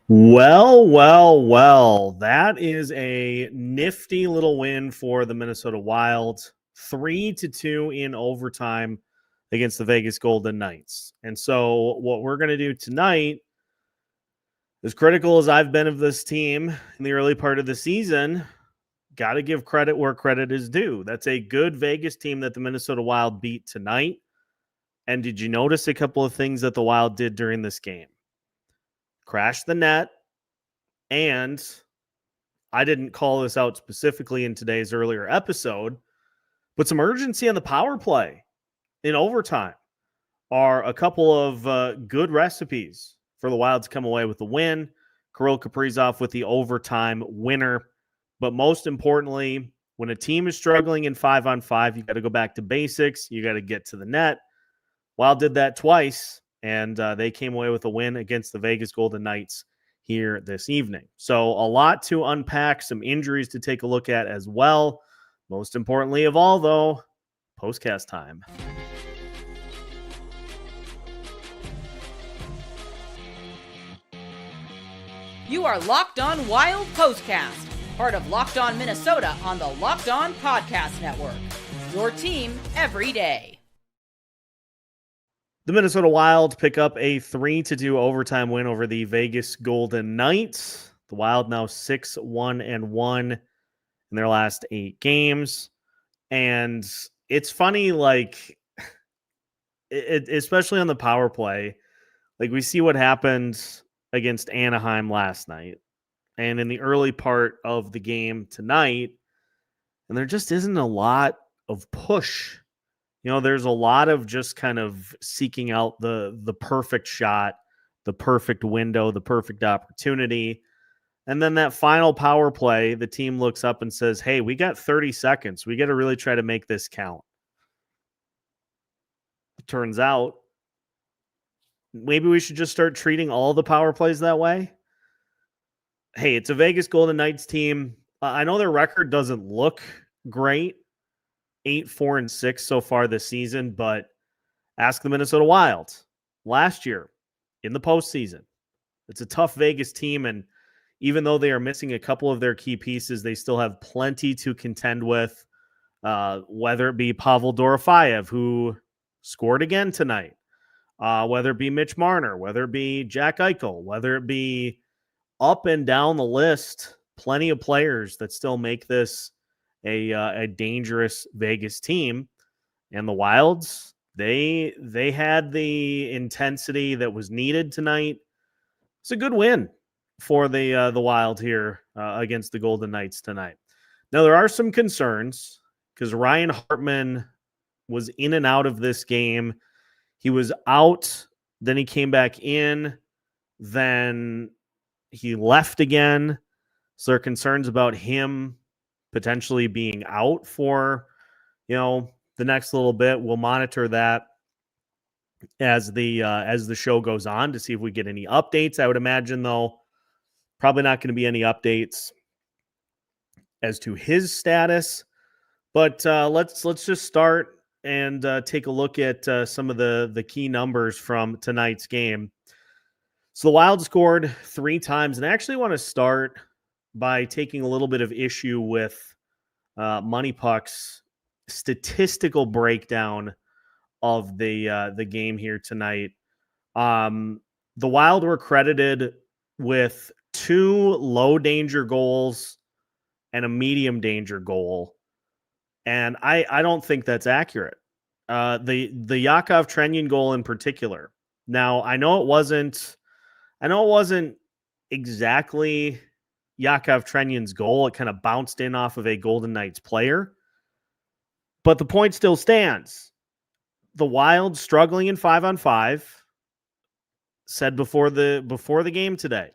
Well. That is a nifty little win for the Minnesota Wild. 3-2 in overtime against the Vegas Golden Knights. And so what we're going to do tonight, as critical as I've been of this team in the early part of the season, got to give credit where credit is due. That's a good Vegas team that the Minnesota Wild beat tonight. And did you notice a couple of things that the Wild did during this game? Crashed the net. And I didn't call this out specifically in today's earlier episode, but some urgency on the power play in overtime are a couple of good recipes for the Wild to come away with the win. Kirill Kaprizov with the overtime winner. But most importantly, when a team is struggling in 5-on-5, you got to go back to basics. You got to get to the net. Wild did that twice, and they came away with a win against the Vegas Golden Knights here this evening. So a lot to unpack, some injuries to take a look at as well. Most importantly of all, though, postcast time. You are Locked On Wild Postcast, part of Locked On Minnesota on the Locked On Podcast Network. Your team every day. The Minnesota Wild pick up a 3-2 overtime win over the Vegas Golden Knights. The Wild now 6-1-1 in their last 8 games. And it's funny, especially on the power play, we see what happened against Anaheim last night and in the early part of the game tonight. And there just isn't a lot of push. There's a lot of just kind of seeking out the perfect shot, the perfect window, the perfect opportunity. And then that final power play, the team looks up and says, hey, we got 30 seconds. We got to really try to make this count. It turns out maybe we should just start treating all the power plays that way. Hey, it's a Vegas Golden Knights team. I know their record doesn't look great. 8-4-6 so far this season, but ask the Minnesota Wild last year in the postseason. It's a tough Vegas team, and even though they are missing a couple of their key pieces, they still have plenty to contend with, whether it be Pavel Dorofeyev, who scored again tonight, whether it be Mitch Marner, whether it be Jack Eichel, whether it be up and down the list, plenty of players that still make this a dangerous Vegas team. And the Wilds, they had the intensity that was needed tonight. It's a good win for the Wild here against the Golden Knights tonight. Now, there are some concerns because Ryan Hartman was in and out of this game. He was out, then he came back in, then he left again. So there are concerns about him potentially being out for, the next little bit. We'll monitor that as the show goes on to see if we get any updates. I would imagine, though, probably not going to be any updates as to his status. But let's just start and take a look at some of the key numbers from tonight's game. So the Wild scored 3 times, and I actually want to start by taking a little bit of issue with Money Puck's statistical breakdown of the game here tonight. The Wild were credited with 2 low danger goals and a medium danger goal, and I don't think that's accurate. The Yakov Trenin goal in particular. Now I know it wasn't exactly Yakov Trenin's goal. It kind of bounced in off of a Golden Knights player. But the point still stands. The Wild struggling in 5-on-5. Said before the game today,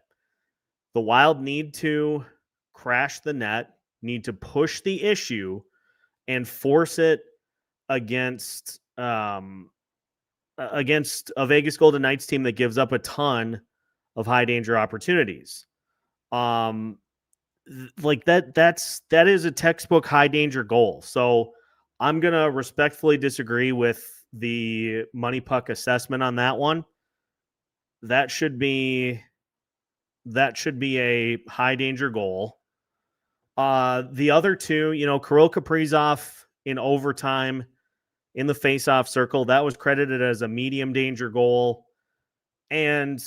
the Wild need to crash the net, need to push the issue, and force it against a Vegas Golden Knights team that gives up a ton of high danger opportunities. That is a textbook high danger goal. So I'm going to respectfully disagree with the Money Puck assessment on that one. That should be that should be a high danger goal. The other two, Kirill Kaprizov in overtime in the faceoff circle, that was credited as a medium danger goal. And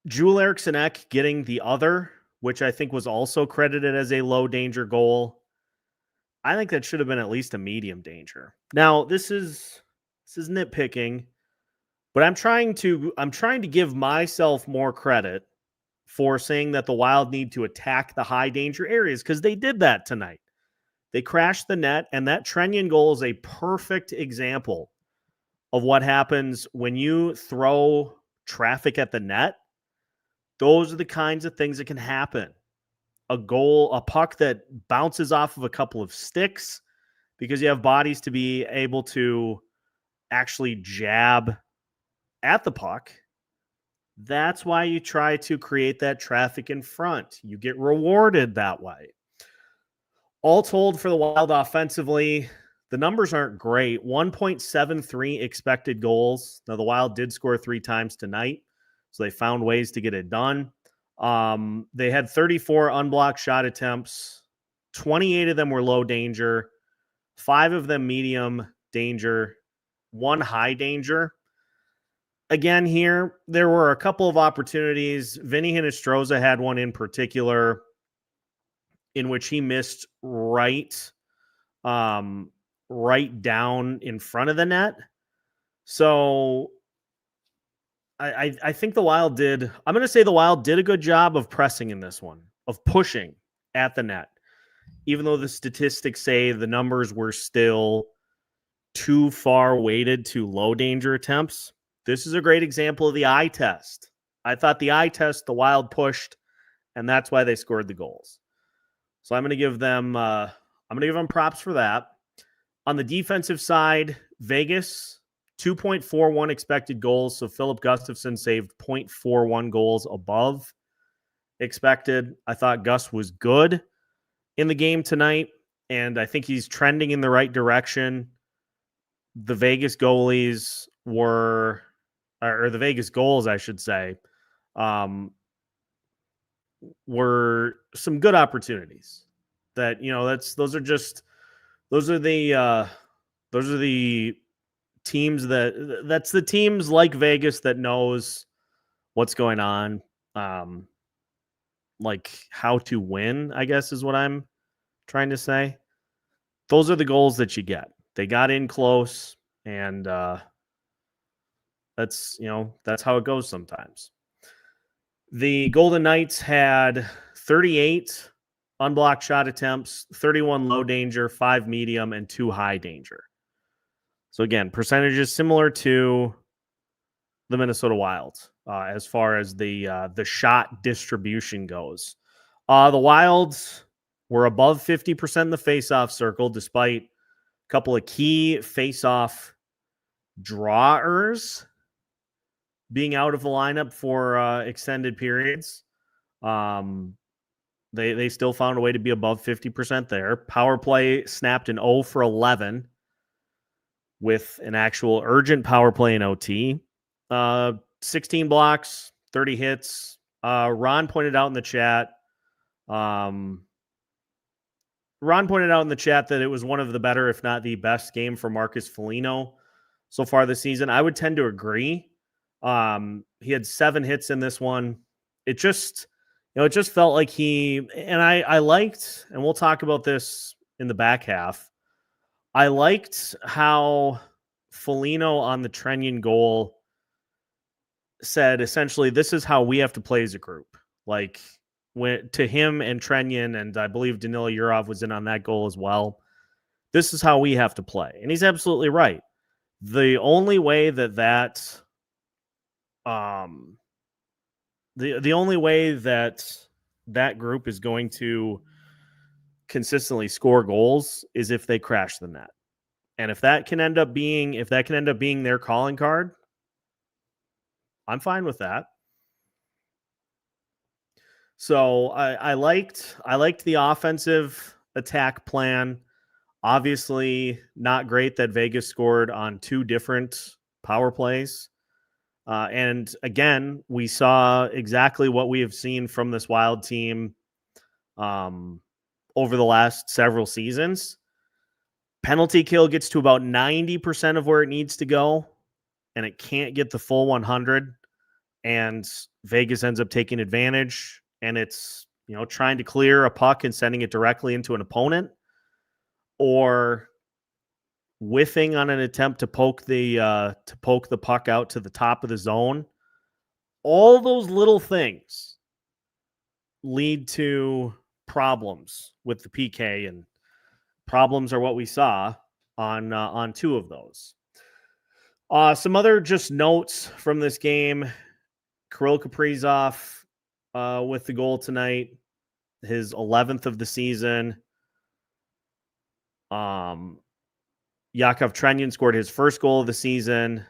Joel Eriksson getting the other, which I think was also credited as a low danger goal. I think that should have been at least a medium danger. Now, this is nitpicking, but I'm trying to give myself more credit for saying that the Wild need to attack the high danger areas, because they did that tonight. They crashed the net, and that Trenin goal is a perfect example of what happens when you throw traffic at the net. Those are the kinds of things that can happen. A puck that bounces off of a couple of sticks because you have bodies to be able to actually jab at the puck. That's why you try to create that traffic in front. You get rewarded that way. All told, for the Wild offensively, the numbers aren't great. 1.73 expected goals. Now, the Wild did score 3 times tonight, so they found ways to get it done. They had 34 unblocked shot attempts. 28 of them were low danger. 5 of them medium danger. 1 high danger. Again, here, there were a couple of opportunities. Vinny Hinostroza had one in particular in which he missed right down in front of the net. So I think the Wild did a good job of pressing in this one, of pushing at the net, even though the statistics say the numbers were still too far weighted to low danger attempts. This is a great example of the eye test. I thought the eye test, the Wild pushed, and that's why they scored the goals. So I'm going to give them props for that. On the defensive side, Vegas, 2.41 expected goals. So Filip Gustavsson saved 0.41 goals above expected. I thought Gus was good in the game tonight, and I think he's trending in the right direction. The Vegas goals, I should say, were some good opportunities. That, those are the teams that's the teams like Vegas that knows what's going on, like how to win, I guess is what I'm trying to say. Those are the goals that you get. They got in close, and that's how it goes sometimes. The Golden Knights had 38 unblocked shot attempts, 31 low danger, 5 medium, and 2 high danger. So again, percentages similar to the Minnesota Wild as far as the shot distribution goes. The Wilds were above 50% in the faceoff circle, despite a couple of key faceoff drawers being out of the lineup for extended periods. They still found a way to be above 50% there. Power play snapped an 0 for 11 with an actual urgent power play in OT. 16 blocks, 30 hits. Ron pointed out in the chat. Ron pointed out in the chat that it was one of the better, if not the best, game for Marcus Foligno so far this season. I would tend to agree. He had 7 hits in this one. It just felt like I liked, and we'll talk about this in the back half. I liked how Foligno on the Trenin goal said, essentially, this is how we have to play as a group. Like, to him and Trenin, and I believe Danila Yurov was in on that goal as well. This is how we have to play. And he's absolutely right. The only way that the only way that group is going to consistently score goals is if they crash the net. And if that can end up being their calling card, I'm fine with that. So I liked the offensive attack plan. Obviously, not great that Vegas scored on 2 different power plays. And again, we saw exactly what we have seen from this Wild team over the last several seasons. Penalty kill gets to about 90% of where it needs to go, and it can't get the full 100. And Vegas ends up taking advantage, and it's, trying to clear a puck and sending it directly into an opponent, or whiffing on an attempt to poke the puck out to the top of the zone. All those little things lead to problems with the PK, and problems are what we saw on two of those. Some other just notes from this game. Kirill Kaprizov with the goal tonight, his 11th of the season. Yakov Trenin scored his first goal of the season,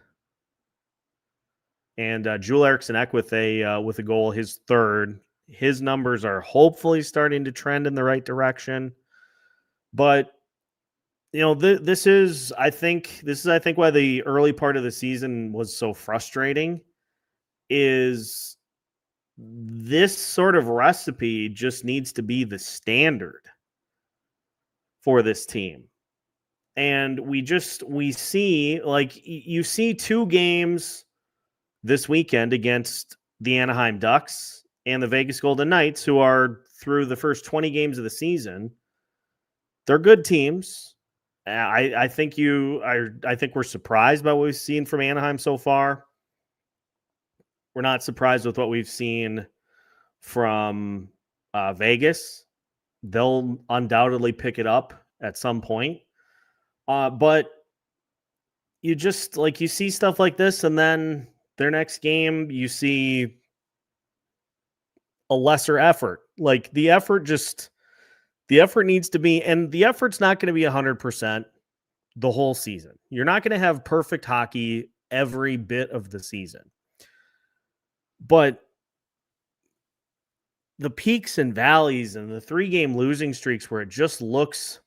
and Eriksson with a goal, his third. His numbers are hopefully starting to trend in the right direction, but this is I think why the early part of the season was so frustrating. Is this sort of recipe just needs to be the standard for this team. And we see, like, you see two games this weekend against the Anaheim Ducks and the Vegas Golden Knights, who are through the first 20 games of the season. They're good teams. I think we're surprised by what we've seen from Anaheim so far. We're not surprised with what we've seen from Vegas. They'll undoubtedly pick it up at some point. But you just, you see stuff like this, and then their next game, you see a lesser effort. Like, the effort needs to be, and the effort's not going to be 100% the whole season. You're not going to have perfect hockey every bit of the season. But the peaks and valleys and the 3-game losing streaks where it just looks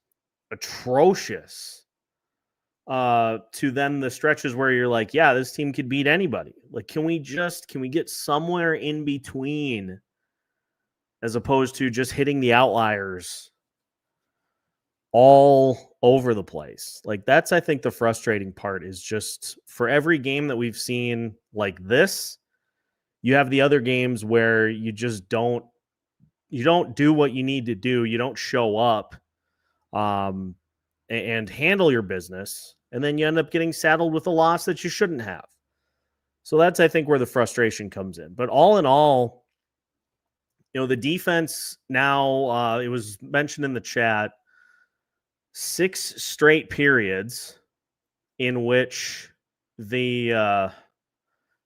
atrocious, to then the stretches where you're like, yeah, this team could beat anybody. Like, can we get somewhere in between, as opposed to just hitting the outliers all over the place? Like, that's, I think, the frustrating part, is just for every game that we've seen like this, you have the other games where you just don't do what you need to do. You don't show up and handle your business, and then you end up getting saddled with a loss that you shouldn't have. So that's, I think, where the frustration comes in. But all in all, the defense now, it was mentioned in the chat, 6 straight periods in which the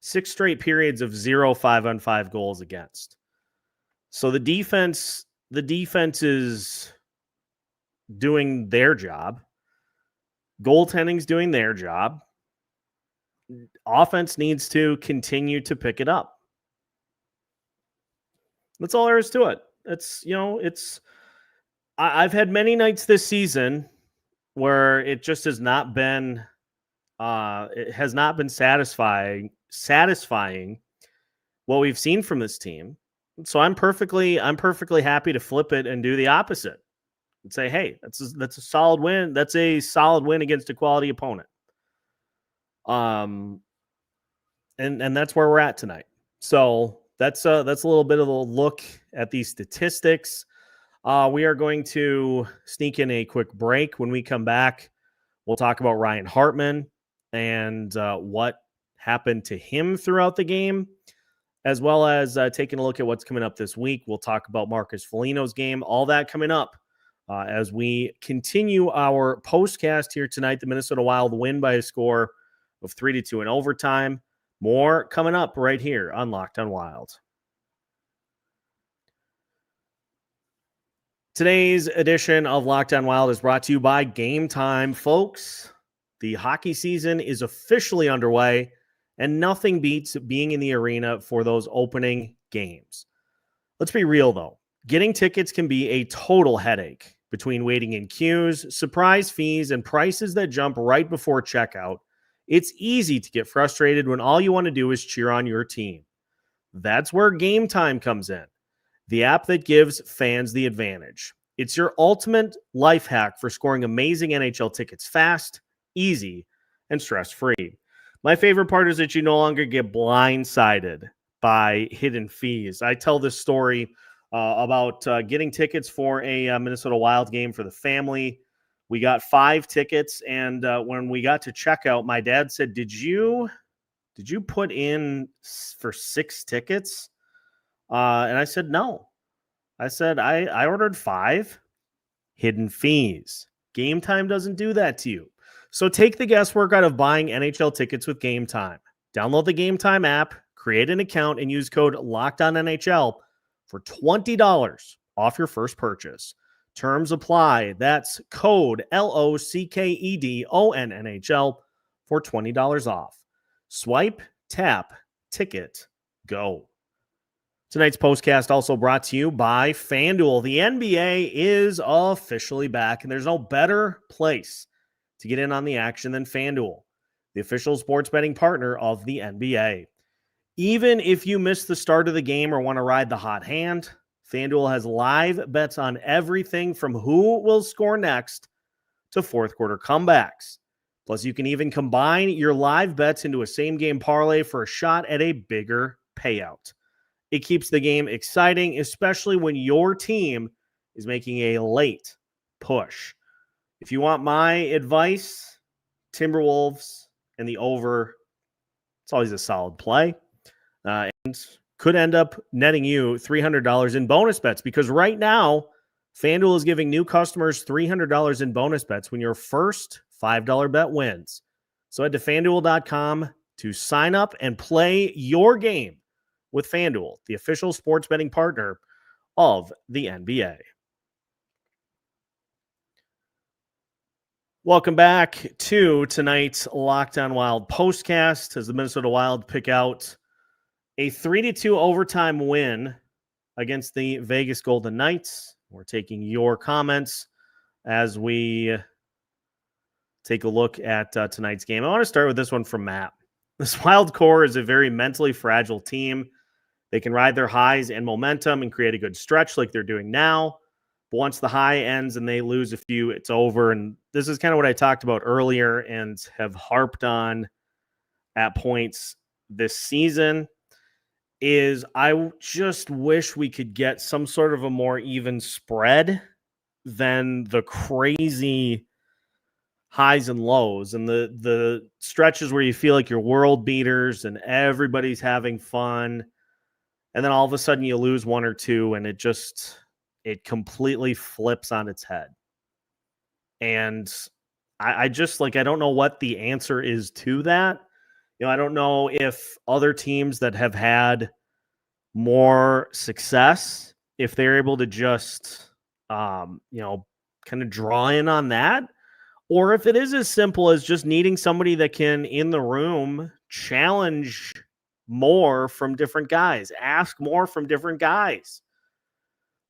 6 straight periods of 0 5-on-5 goals against. So the defense is doing their job. Goaltending's doing their job. Offense needs to continue to pick it up. That's all there is to it. I've had many nights this season where it just has not been satisfying what we've seen from this team. So I'm perfectly happy to flip it and do the opposite and say, hey, that's a solid win. That's a solid win against a quality opponent. And that's where we're at tonight. So that's a little bit of a look at these statistics. We are going to sneak in a quick break. When we come back, we'll talk about Ryan Hartman and what happened to him throughout the game, as well as taking a look at what's coming up this week. We'll talk about Marcus Foligno's game, all that coming up as we continue our postcast here tonight. The Minnesota Wild win by a score of 3-2 in overtime. More coming up right here on Locked On Wild. Today's edition of Locked On Wild is brought to you by Game Time, folks. The hockey season is officially underway, and nothing beats being in the arena for those opening games. Let's be real, though. Getting tickets can be a total headache. Between waiting in queues, surprise fees, and prices that jump right before checkout, It's easy to get frustrated when all you want to do is cheer on your team. That's where Game Time comes in, the app that gives fans the advantage. It's your ultimate life hack for scoring amazing NHL tickets fast, easy, and stress-free. My favorite part is that you no longer get blindsided by hidden fees. I tell this story about getting tickets for a Minnesota Wild game for the family. We got 5 tickets, and when we got to checkout, my dad said, Did you put in for 6 tickets? And I said, no. I said, I ordered 5. Hidden fees. Game Time doesn't do that to you. So take the guesswork out of buying NHL tickets with Game Time. Download the Game Time app, create an account, and use code LOCKEDONNHL for $20 off your first purchase. Terms apply. That's code LOCKEDONNHL for $20 off. Swipe, tap, ticket, go. Tonight's postcast also brought to you by FanDuel. The NBA is officially back, and there's no better place to get in on the action than FanDuel, the official sports betting partner of the NBA. Even if you miss the start of the game or want to ride the hot hand, FanDuel has live bets on everything from who will score next to fourth quarter comebacks. Plus, you can even combine your live bets into a same-game parlay for a shot at a bigger payout. It keeps the game exciting, especially when your team is making a late push. If you want my advice, Timberwolves and the over, it's always a solid play. And could end up netting you $300 in bonus bets, because right now, FanDuel is giving new customers $300 in bonus bets when your first $5 bet wins. So head to FanDuel.com to sign up and play your game with FanDuel, the official sports betting partner of the NBA. Welcome back to tonight's Locked On Wild postcast as the Minnesota Wild pick out a 3-2 overtime win against the Vegas Golden Knights. We're taking your comments as we take a look at tonight's game. I want to start with this one from Matt. This Wild core is a very mentally fragile team. They can ride their highs and momentum and create a good stretch like they're doing now. But once the high ends and they lose a few, it's over. And this is kind of what I talked about earlier and have harped on at points this season, is I just wish we could get some sort of a more even spread than the crazy highs and lows and the stretches where you feel like you're world beaters and everybody's having fun. And then all of a sudden you lose 1 or 2 and it completely flips on its head. And I just I don't know what the answer is to that. I don't know if other teams that have had more success, if they're able to just, kind of draw in on that, or if it is as simple as just needing somebody that can, in the room, challenge more from different guys, ask more from different guys.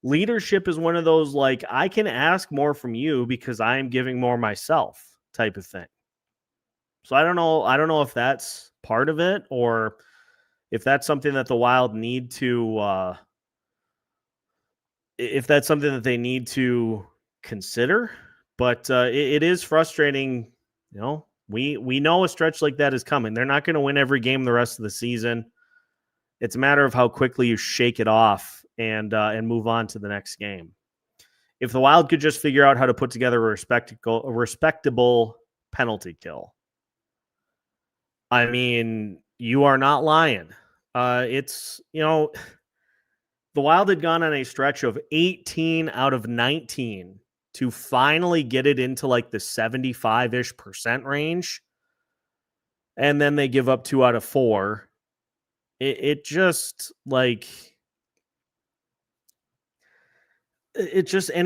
Leadership is one of those, I can ask more from you because I am giving more myself type of thing. So I don't know if that's part of it or if that's something that the Wild need to, if that's something that they need to consider. But it is frustrating. We know a stretch like that is coming. They're not going to win every game the rest of the season. It's a matter of how quickly you shake it off and move on to the next game. If the Wild could just figure out how to put together a respectable penalty kill, I mean, you are not lying. It's, the Wild had gone on a stretch of 18 out of 19 to finally get it into the 75-ish% range. And then they give up 2 out of 4. It just and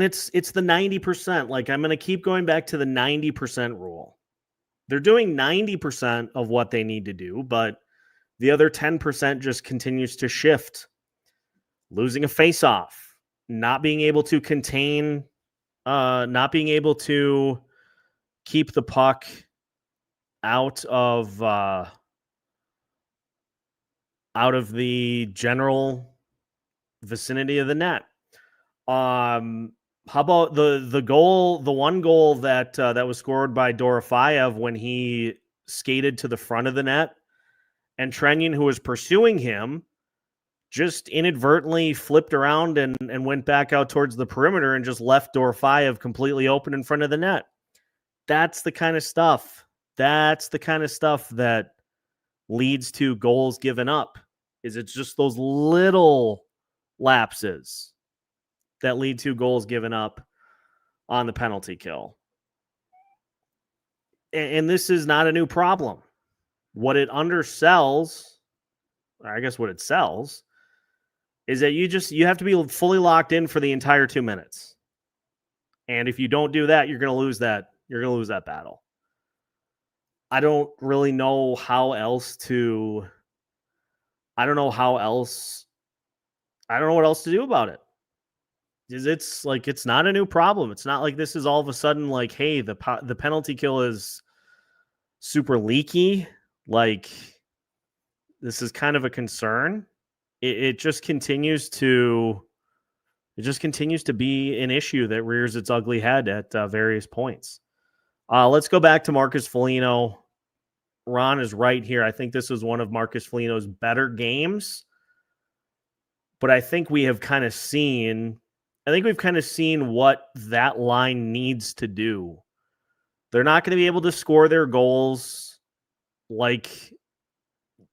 it's the 90%. I'm going to keep going back to the 90% rule. They're doing 90% of what they need to do, but the other 10% just continues to shift. Losing a faceoff, not being able to contain, not being able to keep the puck out of the general vicinity of the net. How about the goal, the one goal that that was scored by Dorofeyev when he skated to the front of the net, and Trenin, who was pursuing him, just inadvertently flipped around and went back out towards the perimeter and just left Dorofeyev completely open in front of the net. That's the kind of stuff. That's the kind of stuff that leads to goals given up. It's just those little lapses that lead to goals given up on the penalty kill. And this is not a new problem. What it undersells, or I guess what it sells, is that you have to be fully locked in for the entire 2 minutes. And if you don't do that, you're going to lose that. You're going to lose that battle. I don't really know how else to. I don't know what else to do about it. It's like, it's not a new problem. It's not like this is all of a sudden like, hey, the penalty kill is super leaky. Like, this is kind of a concern. It just continues to be an issue that rears its ugly head at various points. Let's go back to Marcus Foligno. Ron is right here. I think this was one of Marcus Foligno's better games, but I think we've kind of seen what that line needs to do. They're not going to be able to score their goals like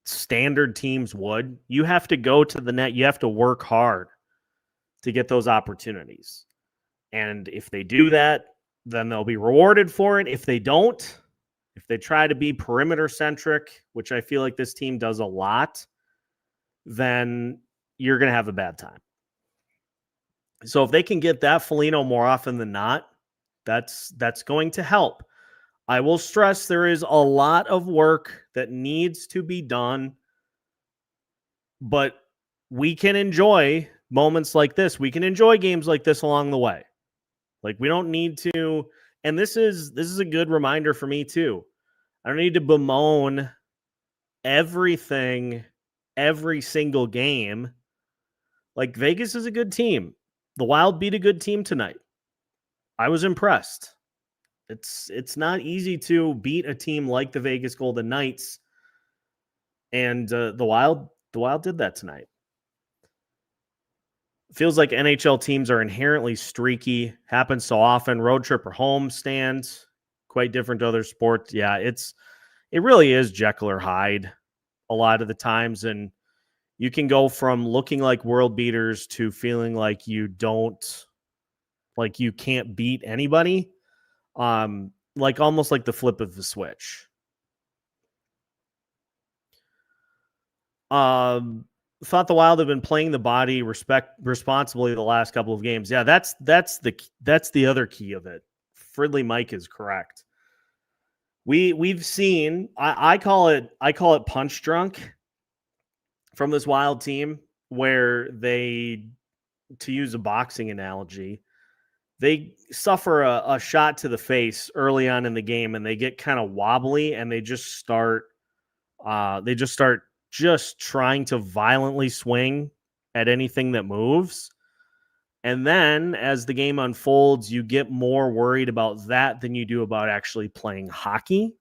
standard teams would. You have to go to the net. You have to work hard to get those opportunities. And if they do that, then they'll be rewarded for it. If they don't, if they try to be perimeter centric, which I feel like this team does a lot, then you're going to have a bad time. So if they can get that Foligno more often than not, that's going to help. I will stress there is a lot of work that needs to be done, but we can enjoy moments like this. We can enjoy games like this along the way. Like, we don't need to, and this is a good reminder for me too. I don't need to bemoan everything, every single game. Like, Vegas is a good team. The Wild beat a good team tonight. I was impressed. It's not easy to beat a team like the Vegas Golden Knights, and the Wild did that tonight. Feels like NHL teams are inherently streaky. Happens so often. Road trip or home stands, quite different to other sports. Yeah, it really is Jekyll or Hyde a lot of the times, and you can go from looking like world beaters to feeling like you can't beat anybody. Like almost like the flip of the switch. Thought the Wild have been playing the body responsibly the last couple of games. Yeah, that's the other key of it. Fridley Mike is correct. We've seen, I call it punch drunk from this Wild team, where they, to use a boxing analogy, they suffer a shot to the face early on in the game and they get kind of wobbly and they just start trying to violently swing at anything that moves. And then as the game unfolds, you get more worried about that than you do about actually playing hockey.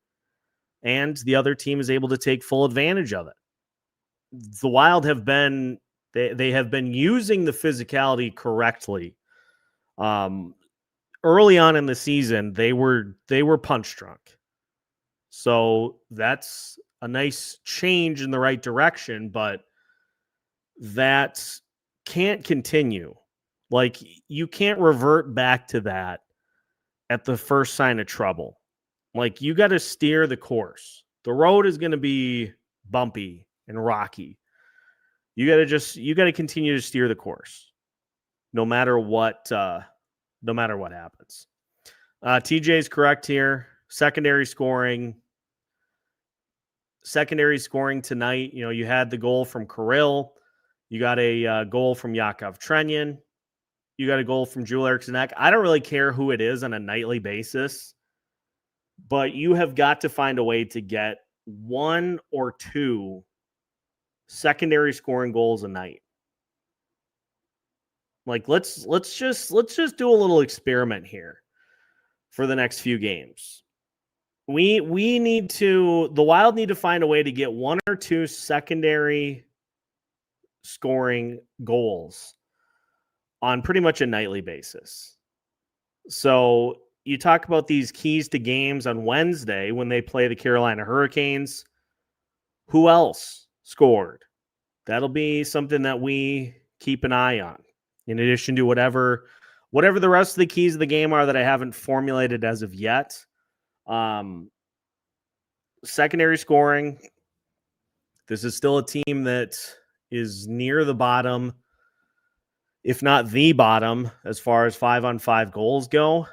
And the other team is able to take full advantage of it. The Wild have been, they have been using the physicality correctly. Early on in the season, they were punch drunk. So that's a nice change in the right direction, but that can't continue. Like, you can't revert back to that at the first sign of trouble. Like, you got to steer the course. The road is going to be bumpy and rocky. You got to continue to steer the course, no matter what happens. TJ's correct here. Secondary scoring tonight. You know, you had the goal from Kirill. You got a goal from Yakov Trenin. You got a goal from Eriksson. I don't really care who it is on a nightly basis. but you have got to find a way to get 1 or 2 secondary scoring goals a night. Like let's just do a little experiment here for the next few games. The Wild need to find a way to get 1 or 2 secondary scoring goals on pretty much a nightly basis. So you talk about these keys to games on Wednesday when they play the Carolina Hurricanes. Who else scored? That'll be something that we keep an eye on, in addition to whatever the rest of the keys of the game are that I haven't formulated as of yet. Secondary scoring. This is still a team that is near the bottom, if not the bottom, as far as 5-on-5 goals go.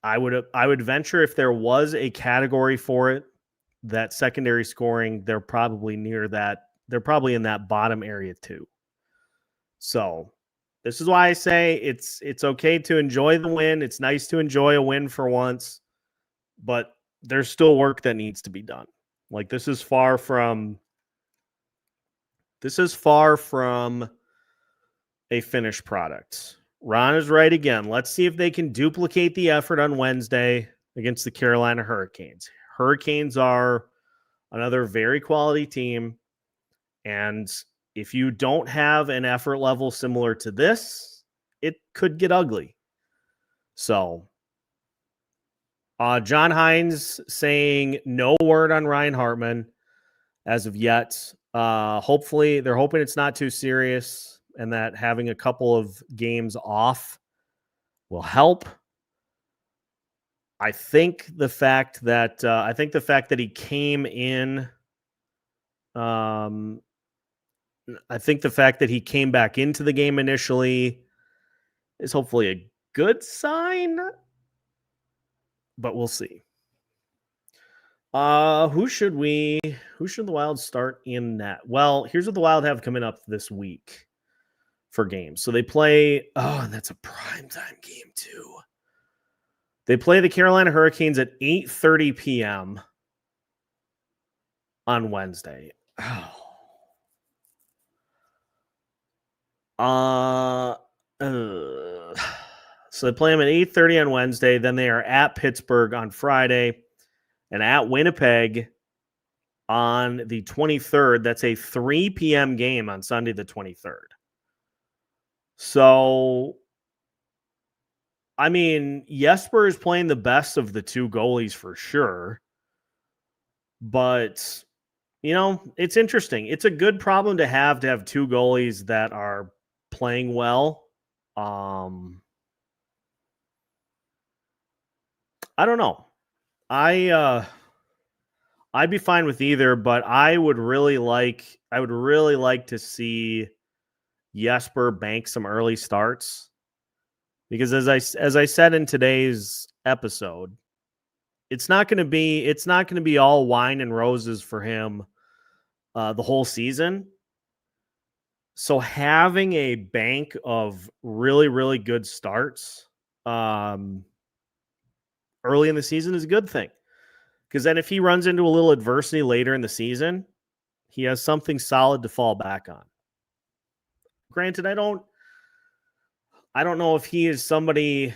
I would venture if there was a category for it, that secondary scoring, they're probably near that. They're probably in that bottom area too. So this is why I say it's okay to enjoy the win. It's nice to enjoy a win for once, but there's still work that needs to be done. Like this is far from a finished product. Ron is right again. Let's see if they can duplicate the effort on Wednesday against the Carolina Hurricanes. Hurricanes are another very quality team, and if you don't have an effort level similar to this, it could get ugly. So, John Hines saying no word on Ryan Hartman as of yet. Hopefully, they're hoping it's not too serious and that having a couple of games off will help. I think the fact that he came in, I think the fact that he came back into the game initially is hopefully a good sign, but we'll see. Who should the Wild start in net? Well, here's what the Wild have coming up this week for games. So they play, and that's a primetime game too. They play the Carolina Hurricanes at 8:30 p.m. on Wednesday. So they play them at 8:30 on Wednesday. Then they are at Pittsburgh on Friday and at Winnipeg on the 23rd. That's a 3 p.m. game on Sunday the 23rd. So, I mean, Jesper is playing the best of the two goalies for sure. But, it's interesting. It's a good problem to have two goalies that are playing well. I don't know. I'd be fine with either, but I would really like to see Jesper bank some early starts, because as I said in today's episode, it's not going to be all wine and roses for him the whole season. So having a bank of really, really good starts early in the season is a good thing, because then if he runs into a little adversity later in the season, he has something solid to fall back on. Granted, I don't know if he is somebody,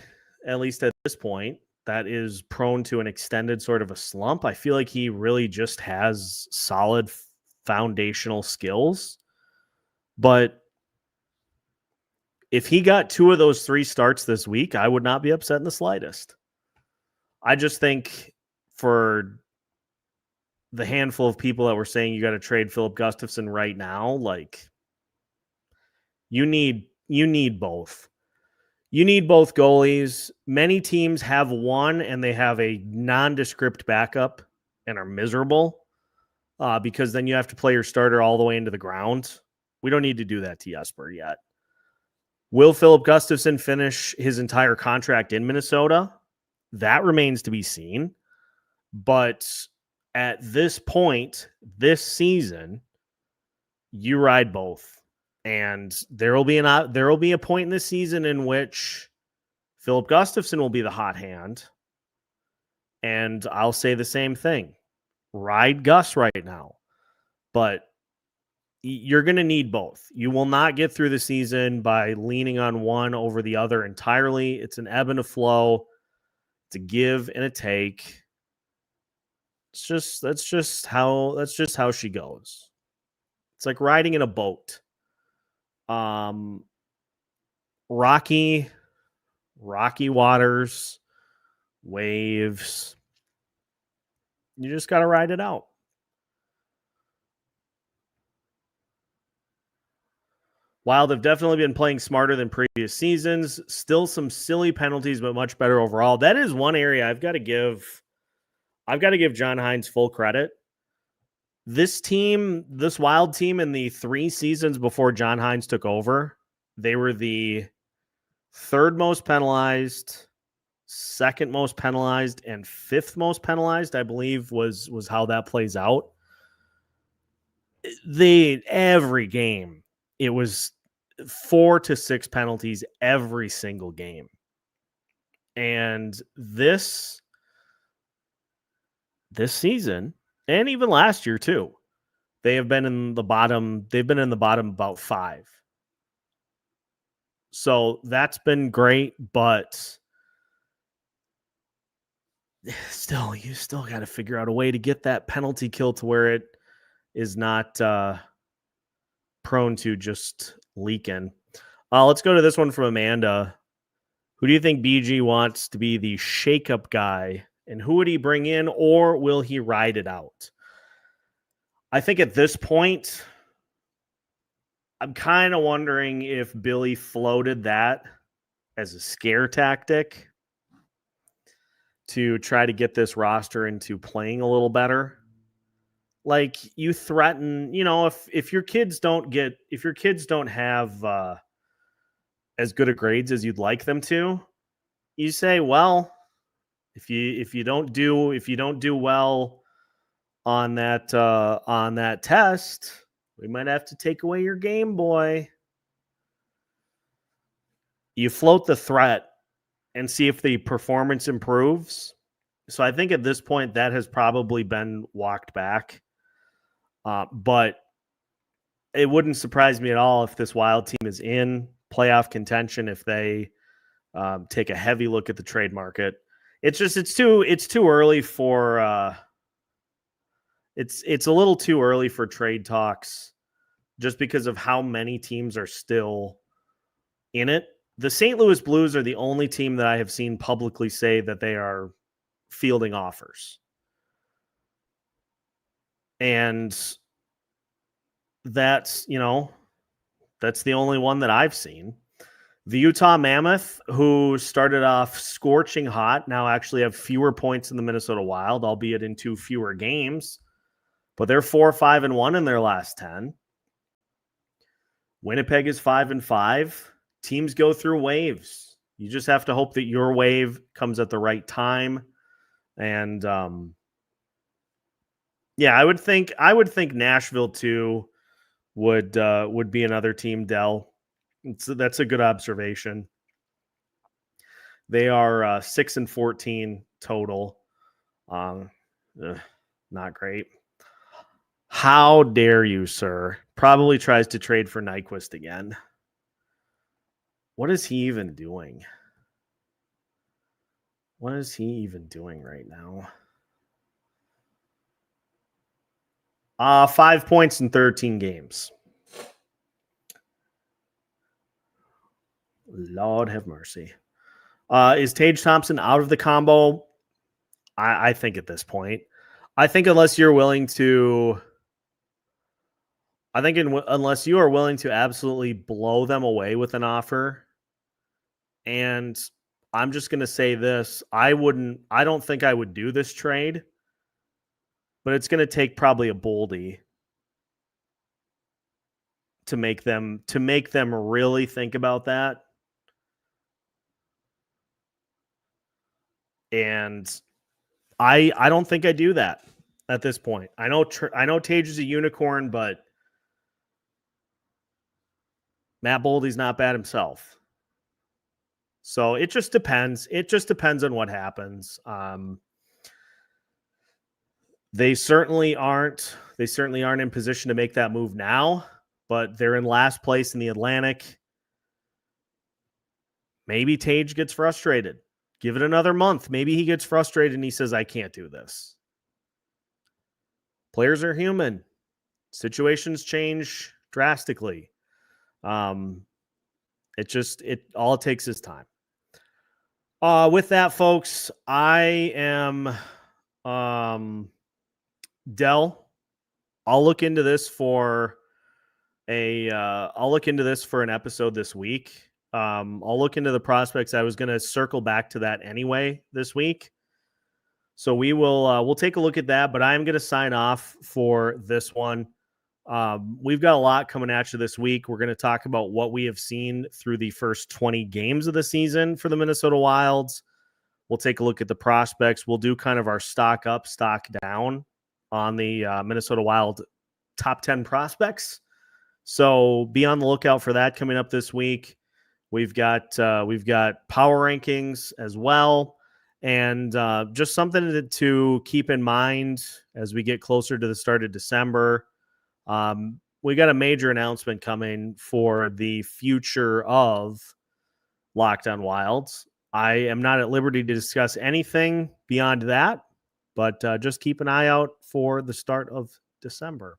at least at this point, that is prone to an extended sort of a slump. I feel like he really just has solid foundational skills. But if he got 2 of those 3 starts this week, I would not be upset in the slightest. I just think for the handful of people that were saying you got to trade Filip Gustavsson right now, like, you need both. You need both goalies. Many teams have one and they have a nondescript backup and are miserable because then you have to play your starter all the way into the ground. We don't need to do that to Jesper yet. Will Filip Gustavsson finish his entire contract in Minnesota? That remains to be seen. But at this point, this season, you ride both. And there will be a point in the season in which Filip Gustavsson will be the hot hand, And I'll say the same thing. Ride Gus right now. But you're going to need both. You will not get through the season by leaning on one over the other entirely. It's an ebb and a flow. It's a give and a take. That's just how she goes. It's like riding in a boat. Rocky waters, waves. You just got to ride it out. Wild have definitely been playing smarter than previous seasons. Still some silly penalties, but much better overall. That is one area I've got to give John Hines full credit. This Wild team in the 3 seasons before John Hines took over, they were the 3rd most penalized, 2nd most penalized, and 5th most penalized, I believe was how that plays out. Every game, it was 4 to 6 penalties every single game. And this season, and even last year too, they've been in the bottom about 5. So that's been great, but still, you still got to figure out a way to get that penalty kill to where it is not prone to just leaking. Let's go to this one from Amanda. Who do you think BG wants to be the shakeup guy, and who would he bring in, or will he ride it out? I think at this point, I'm kind of wondering if Billy floated that as a scare tactic to try to get this roster into playing a little better. Like, you threaten, if your kids don't have as good of grades as you'd like them to, you say, well, if you don't do well on that test, we might have to take away your Game Boy. You float the threat and see if the performance improves. So I think at this point that has probably been walked back. But it wouldn't surprise me at all if this Wild team is in playoff contention, if they take a heavy look at the trade market. It's too early for it's a little too early for trade talks just because of how many teams are still in it. The St. Louis Blues are the only team that I have seen publicly say that they are fielding offers. And that's the only one that I've seen. The Utah Mammoth, who started off scorching hot, now actually have fewer points than the Minnesota Wild, albeit in 2 fewer games. But they're 4-5-1 in their last 10. Winnipeg is 5-5. Teams go through waves. You just have to hope that your wave comes at the right time. And I would think Nashville too would be another team, Dell. That's a good observation. They are 6-14 total. Not great. How dare you, sir? Probably tries to trade for Nyquist again. What is he even doing? What is he even doing right now? 5 points in 13 games. Lord have mercy. Is Tage Thompson out of the combo? I think at this point. Unless you are willing to absolutely blow them away with an offer. And I'm just going to say this. I don't think I would do this trade, but it's going to take probably a Boldy to make them really think about that. And I don't think I do that at this point. I know Tage is a unicorn, but Matt Boldy's not bad himself. So it just depends. It just depends on what happens. They certainly aren't in position to make that move now, but they're in last place in the Atlantic. Maybe Tage gets frustrated. Give it another month. Maybe he gets frustrated and he says, I can't do this. Players are human. Situations change drastically. All it takes is time. With that, folks, I am Dell. I'll look into this for an episode this week. I'll look into the prospects. I was going to circle back to that anyway this week. So we'll take a look at that, but I'm going to sign off for this one. We've got a lot coming at you this week. We're going to talk about what we have seen through the first 20 games of the season for the Minnesota Wilds. We'll take a look at the prospects. We'll do kind of our stock up, stock down on the Minnesota Wild top 10 prospects. So be on the lookout for that coming up this week. We've got power rankings as well. And just something to keep in mind as we get closer to the start of December. We got a major announcement coming for the future of Locked On Wilds. I am not at liberty to discuss anything beyond that, but just keep an eye out for the start of December.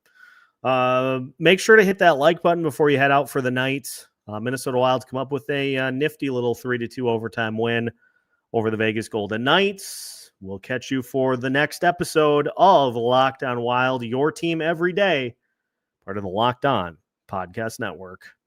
Make sure to hit that like button before you head out for the night. Minnesota Wilds come up with a nifty little 3-2 overtime win over the Vegas Golden Knights. We'll catch you for the next episode of Locked On Wild, your team every day, part of the Locked On Podcast Network.